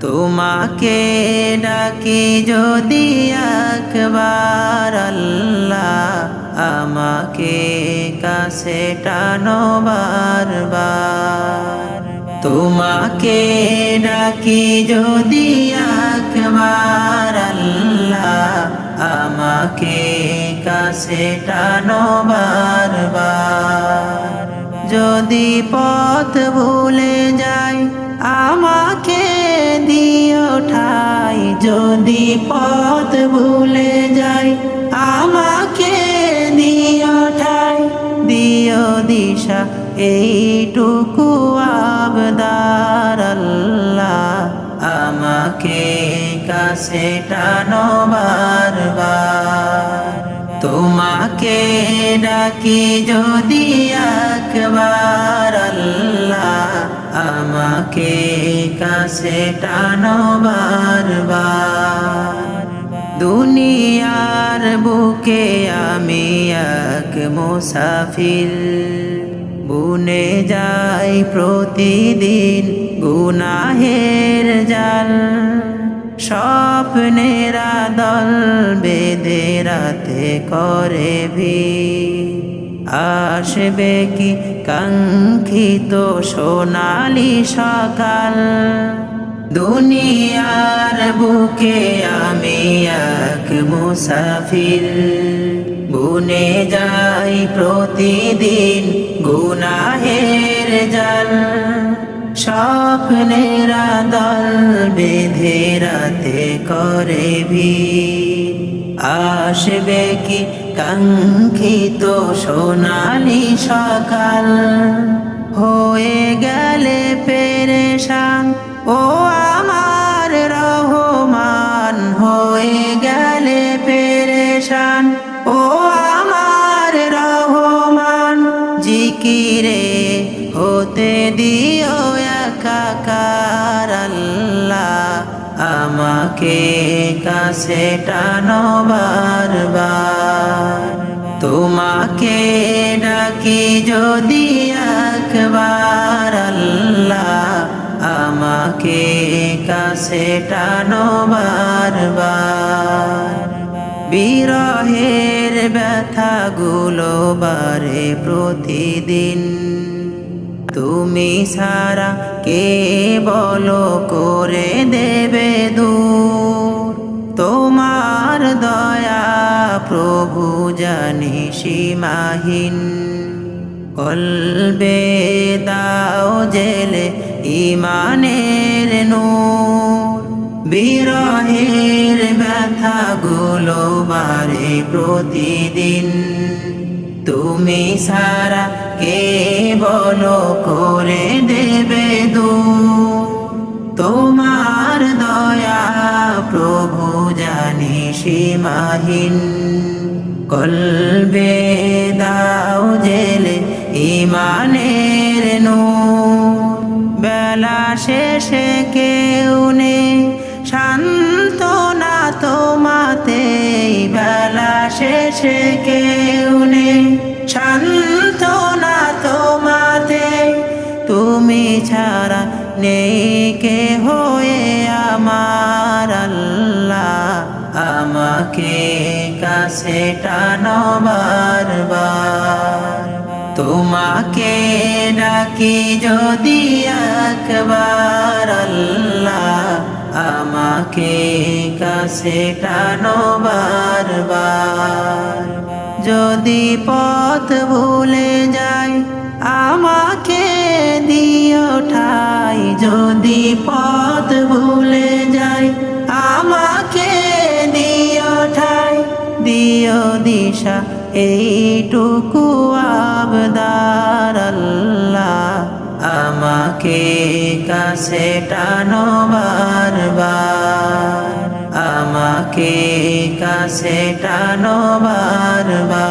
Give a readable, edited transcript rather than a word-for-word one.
তোমাকে ডাকি যদি একবার আল্লাহ, আমাকে কাছে টানো বারবার। তোমাকে ডাকি যদি একবার আল্লাহ, আমাকে কাছে টানো বারবার। যদি পথ ভুলে যাই আমাকে দিও ঠাই, যদি পথ ভুলে যাই আমাকে দিও ঠাই। দিও দিশা এইটুকু আবদার আল্লাহ, আমাকে কাছে টানো বারবার। তোমাকে ডাকি যদি একবার আল্লাহ, আমাকে কাছে টানো বারবার। দুনিয়ার বুকে আমি এক মুসাফির, বুনে যাই প্রতিদিন গুনাহের জাল। স্বপ্নের দল বেঁধে রাতে করে ভিড়, আসবে কি কাঙ্ক্ষিত সোনালি সকাল। দুনিয়ার বুকে আমি এক মুসাফির, বুনে যাই প্রতিদিন গুনাহের জাল। স্বপ্নের দল বেঁধে রাতে করে ভিড়, আসবে কি কাঙ্ক্ষিত সোনালি সকাল। হয়ে গেলে পেরেশান ও আমার রহমান, হয়ে গেলে পেরেশান ও আমার রহমান। জিকিরে হতে দিও একাকার আল্লাহ, আমাকে কাছে টানো বারবার। তোমাকে ডাকি যদি একবার আল্লাহ, আমাকে কাছে টানো বারবার। বিরহের ব্যথাগুলো বারে প্রতিদিন, তুমি ছাড়া কে বলো করে দেবে দূর। তোমার দয়া প্রভু জানি সীমাহীন, কলবে দাও জেলে ইমানের নূর। বিরহের ব্যথাগুলো বারে প্রতিদিন, তুমি ছাড়া কে বলো করে দেবে দূর। তোমার দয়া প্রভু জানি সীমাহীন, কলবে দাও জেলে ইমানের নূর। বেলা শেষে কেউ নেই সান্ত্বনা তোমাতে, বেলা শেষে কেউ নেই সান্ত্বনা তোমাতে। তুমি ছাড়া নেই কে হয়ে আমার আল্লাহ, আমাকে কাছে টানো বারবার। তোমাকে ডাকি যদি একবার আল্লাহ, আমাকে কাছে টানো বারবার। যদি পথ ভুলে যাই আমাকে দিও ঠাই, যদি পথ ভুলে যাই আমাকে দিও ঠাই। দিও দিশা এইটুকু আবদার আল্লাহ, আমাকে কাছে টানো বারবার। আমাকে কাছে টানো বারবার।